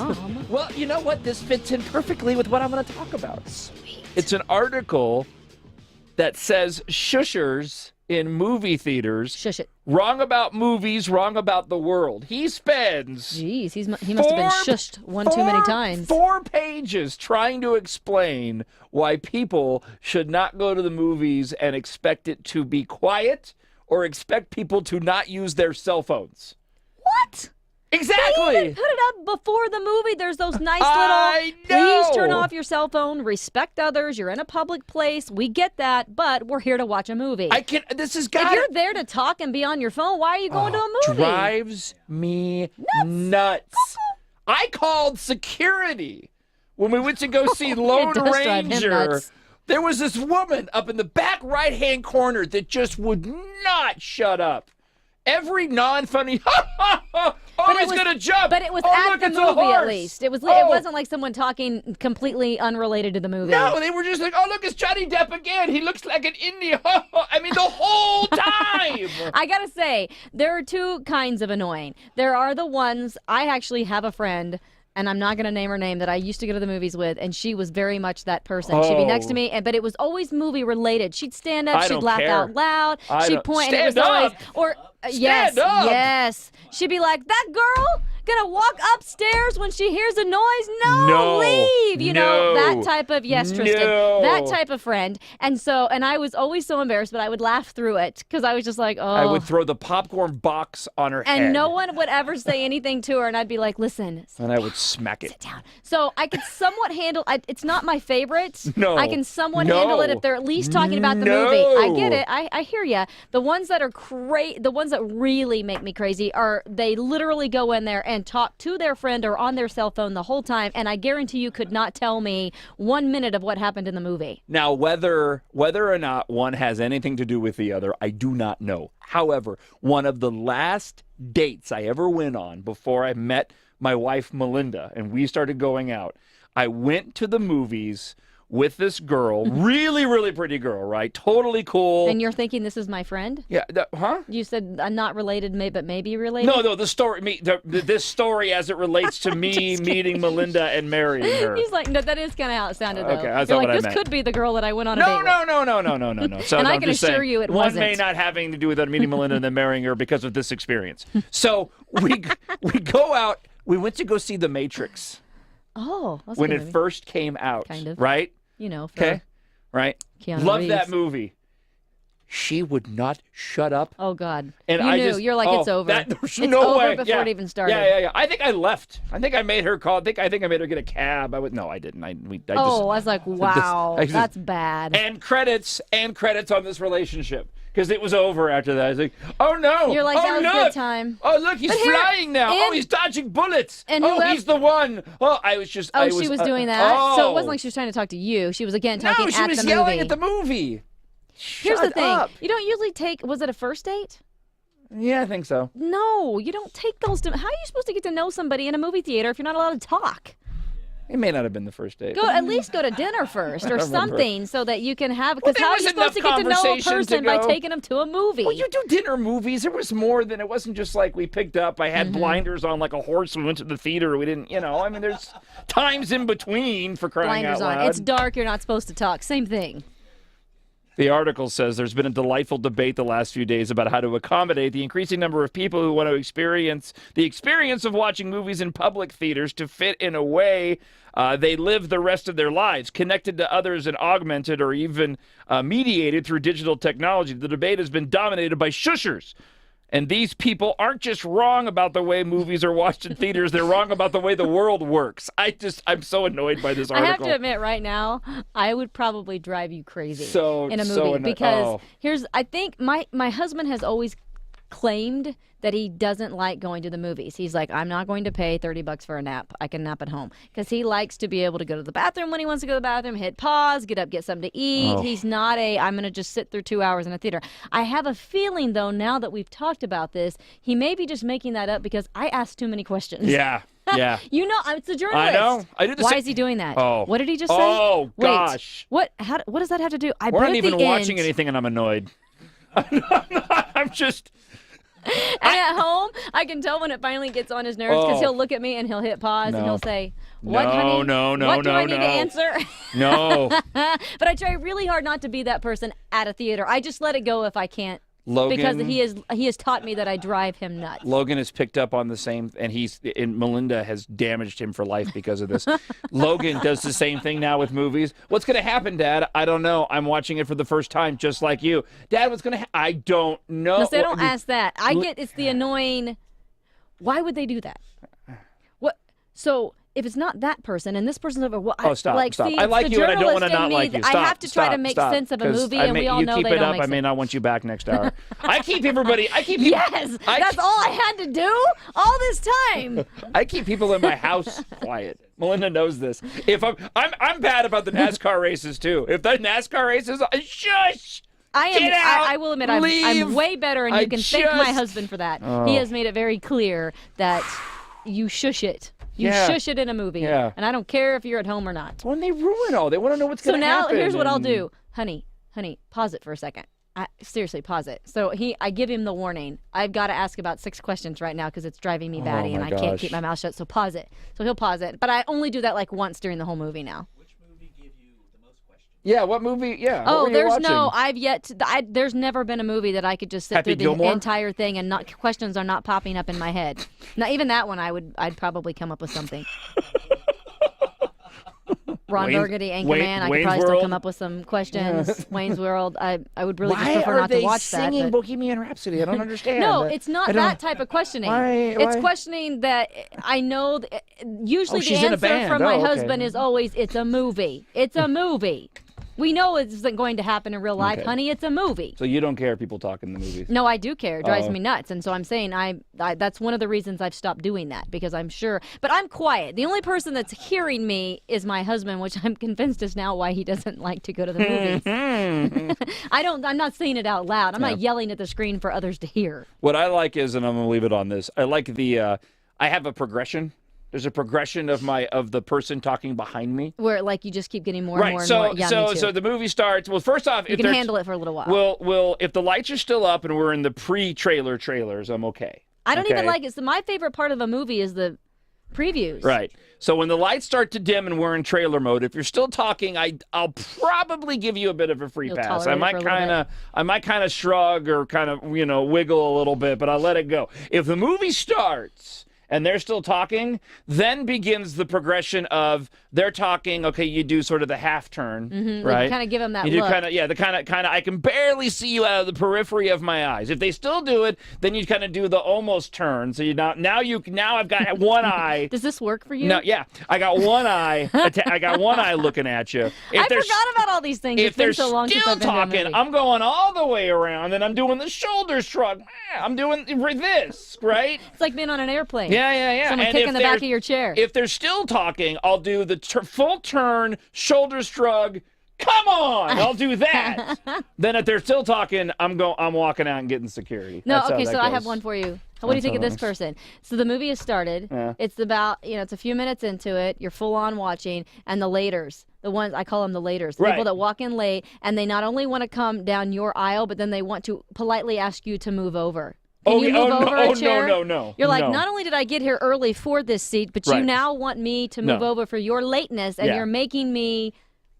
Tom. Well, you know what? This fits in perfectly with what I'm going to talk about. Sweet. It's an article that says shushers in movie theaters. Shush it. Wrong about movies, wrong about the world. He spends Jeez, he must have been shushed one too many times. 4 pages trying to explain why people should not go to the movies and expect it to be quiet or expect people to not use their cell phones. What? Exactly. They even put it up before the movie. There's those nice I little, know. please turn off your cell phone, respect others, you're in a public place. We get that, but we're here to watch a movie. This has If got you're there to talk and be on your phone, why are you going to a movie? Drives me nuts. I called security when we went to go see Lone does drive him Ranger. nuts. There was this woman up in the back right-hand corner that just would not shut up. Every non-funny, he's going to jump. But it was oh, at look, the it's a movie at horse. least. It Oh. wasn't like someone talking completely unrelated to the movie. No, they were just like, oh, look, it's Johnny Depp again. He looks like an Indian. I mean, the whole time. I gotta say, there are two kinds of annoying. There are the ones, I actually have a friend, and I'm not going to name her name, that I used to go to the movies with, and she was very much that person. She'd be next to me, but it was always movie related. She'd stand up, she'd laugh out loud, she'd point, and it was always, or yes, up. yes. She'd be like, that girl gonna walk upstairs when she hears a noise? No, leave. You know, that type of, yes, Tristan, that type of friend. And I was always so embarrassed, but I would laugh through it because I was just like, oh. I would throw the popcorn box on her head. And no one would ever say anything to her, and I'd be like, listen. And I would smack it. Sit down. So I could somewhat handle, it's not my favorite. No. I can somewhat handle it if they're at least talking about the movie. I get it. I hear you. The ones that are the ones that really make me crazy are they literally go in there and talk to their friend or on their cell phone the whole time, and I guarantee you could not tell me 1 minute of what happened in the movie. Now, whether or not one has anything to do with the other, I do not know. However, one of the last dates I ever went on before I met my wife, Melinda, and we started going out, I went to the movies with this girl, really, really pretty girl, right? Totally cool. And you're thinking this is my friend? Yeah, huh? You said not related, but maybe related? No, the story, this story as it relates to me meeting Melinda and marrying her. He's like, no, that is kind of how it sounded, though. Okay, that's You're not like, what I this meant. could be the girl that I went on a date with. No. So And I I'm can just assure saying, you it one wasn't. may not have anything to do with meeting Melinda and then marrying her because of this experience. So we go out. We went to go see The Matrix. Oh, that's a when good it movie. first came out. Kind of. Right? You know. Okay. Right? Keanu Love Reeves. that movie. She would not shut up. Oh, God. And you knew. You're like, it's over. There's it's no over way. before it even started. Yeah. I think I left. I think I made her call. I think I made her get a cab. No, I didn't. I was like, wow, that's bad. And credits on this relationship. Because it was over after that. I was like, oh, no. You're like, that was a good time. Oh, look, he's flying now. He's dodging bullets. And he's the one. She was doing that? So it wasn't like she was trying to talk to you. She was, again, talking at the movie. No, she was yelling at the movie. Here's the thing. You don't usually take, was it a first date? Yeah, I think so. No, you don't take those. How are you supposed to get to know somebody in a movie theater if you're not allowed to talk? It may not have been the first date. At least go to dinner first or something so that you can have, because Well, how are you supposed to get to know a person by taking them to a movie? Well, you do dinner movies. There was more than, it wasn't just like we picked up, I had blinders on like a horse, we went to the theater, we didn't, I mean, there's times in between for crying out loud. Blinders on. It's dark, you're not supposed to talk. Same thing. The article says there's been a delightful debate the last few days about how to accommodate the increasing number of people who want to experience the experience of watching movies in public theaters to fit in a way they live the rest of their lives, connected to others and augmented or even mediated through digital technology. The debate has been dominated by shushers. And these people aren't just wrong about the way movies are watched in theaters. They're wrong about the way the world works. I'm so annoyed by this article. I have to admit right now, I would probably drive you crazy in a movie. So because I think my husband has always claimed that he doesn't like going to the movies. He's like, I'm not going to pay $30 for a nap. I can nap at home. Because he likes to be able to go to the bathroom when he wants to go to the bathroom, hit pause, get up, get something to eat. He's not I'm going to just sit through 2 hours in a theater. I have a feeling, though, now that we've talked about this, he may be just making that up because I asked too many questions. Yeah. It's a journalist. I know. I do the Why same. is he doing that? Oh. What did he just say? Oh, Wait, gosh. What does that have to do? We're not even watching anything and I'm annoyed. I'm just... And at home, I can tell when it finally gets on his nerves because Oh. he'll look at me and he'll hit pause and No. he'll say, "What, No, honey? no, no, what do no, I need to no. answer?" No. But I try really hard not to be that person at a theater. I just let it go if I can't. Logan, Because he has taught me that I drive him nuts. Logan has picked up on the same, and Melinda has damaged him for life because of this. Logan does the same thing now with movies. What's going to happen, Dad? I don't know. I'm watching it for the first time, just like you. Dad, what's going to happen? I don't know. No, they don't ask that. I get it's the annoying. Why would they do that? What? So if it's not that person and this person's over, well, Stop, like, stop. See, I like the you and I don't want to journalist in not me, like you. I Stop, have to try to make sense of a 'cause movie, and we all know you they keep it don't up. make I may sense. not want you back next hour. I keep everybody. Yes, that's all I had to do all this time. I keep people in my house quiet. Melinda knows this. If I'm bad about the NASCAR races too. If the NASCAR races, shush. Get out, I will admit, leave. I'm way better, and you can thank my husband for that. Oh. He has made it very clear that you shush it. You shush it in a movie. Yeah. And I don't care if you're at home or not. When they ruin all, they want to know what's going to happen. So now, here's what I'll do. Honey, pause it for a second. Seriously, pause it. So I give him the warning. I've got to ask about 6 questions right now because it's driving me batty, and I can't keep my mouth shut. So pause it. So he'll pause it. But I only do that like once during the whole movie now. Yeah, what movie? Yeah. Oh, what were you there's watching? no. I've yet to. there's never been a movie that I could just sit Happy through the Gilmore? entire thing and not questions are not popping up in my head. Not even that one. I'd probably come up with something. Ron Burgundy, Anchorman. I could Wayne's probably still World? come up with some questions. Wayne's World. I would really just Why prefer are not they to watch singing that. But... Bohemian Rhapsody? I don't understand. No, it's not that type of questioning. It's questioning that I know. Usually the she's in a answer band. from my Oh, okay. husband is always, "It's a movie. It's a movie." We know it isn't going to happen in real life, Okay. honey. It's a movie. So you don't care if people talk in the movies? No, I do care. It drives me nuts. And so I'm saying I that's one of the reasons I've stopped doing that, because I'm sure. But I'm quiet. The only person that's hearing me is my husband, which I'm convinced is now why he doesn't like to go to the movies. I'm not saying it out loud. I'm not yelling at the screen for others to hear. What I like is, and I'm going to leave it on this, I like I have a progression. There's a progression of the person talking behind me. Where like you just keep getting more and more so, and more. Yeah, me too. So the movie starts. Well, first off, You if can handle it for a little while. Well, if the lights are still up and we're in the pre-trailer trailers, I'm okay. I don't even like it. So my favorite part of a movie is the previews. Right. So when the lights start to dim and we're in trailer mode, if you're still talking, I'll probably give you a bit of a free pass. I might kind of shrug or kind of wiggle a little bit, but I'll let it go. If the movie starts and they're still talking, then begins the progression of they're talking. Okay, you do sort of the half turn, right? You kind of give them that You do look. the kind of. I can barely see you out of the periphery of my eyes. If they still do it, then you kind of do the almost turn. So now I've got one eye. Does this work for you? No, yeah, I got one eye. I got one eye looking at you. I forgot about all these things. If It's been they're so long since still I've been to a talking, movie. I'm going all the way around, and I'm doing the shoulder shrug. I'm doing this, right? It's like being on an airplane. Yeah. Someone And kicking if the back of they're- your chair. If they're still talking, I'll do the full turn, shoulder shrug. Come on, I'll do that. Then if they're still talking, I'm walking out and getting security. No, That's how okay, that so I goes. have one for you. What do you think of this person? So the movie has started. Yeah. It's about, it's a few minutes into it. You're full on watching. And the laters, the ones, I call them the laters, the Right. people that walk in late, and they not only want to come down your aisle, but then they want to politely ask you to move over. Can you move over a chair? No. You're like, no. not only did I get here early for this seat, but you Right. now want me to move No. over for your lateness, and Yeah. you're making me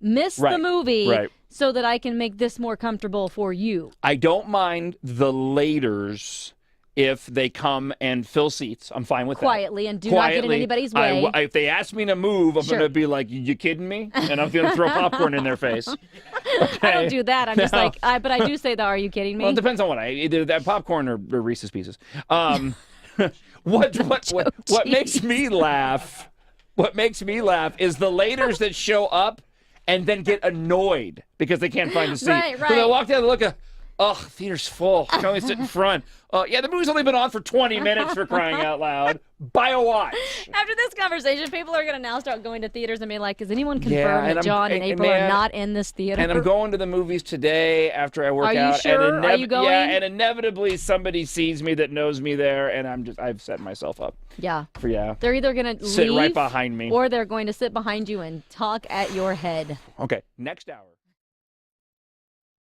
miss the Right. movie Right. so that I can make this more comfortable for you. I don't mind the laters if they come and fill seats. I'm fine with Quietly, that. and do not get in anybody's way. If they ask me to move, I'm Sure. going to be like, you kidding me? And I'm going to throw popcorn in their face. I don't do that. I'm just No. like, but I do say that. Are you kidding me? Well, it depends on what either that popcorn or Reese's Pieces. What makes me laugh? What makes me laugh is the laters that show up and then get annoyed because they can't find a seat. Right. So they walk down and look at, theater's full. I can only sit in front. The movie's only been on for 20 minutes for crying out loud. Buy a watch. After this conversation, people are going to now start going to theaters and be like, "Is anyone confirmed and that Jon and and April man, are not in this theater?" And I'm going to the movies today after I work Are you out. sure? And Are you going? Yeah, and inevitably somebody sees me that knows me there, and I've set myself up. Yeah. Yeah. They're either going to Sit leave right behind me. or they're going to sit behind you and talk at your head. Okay, next hour.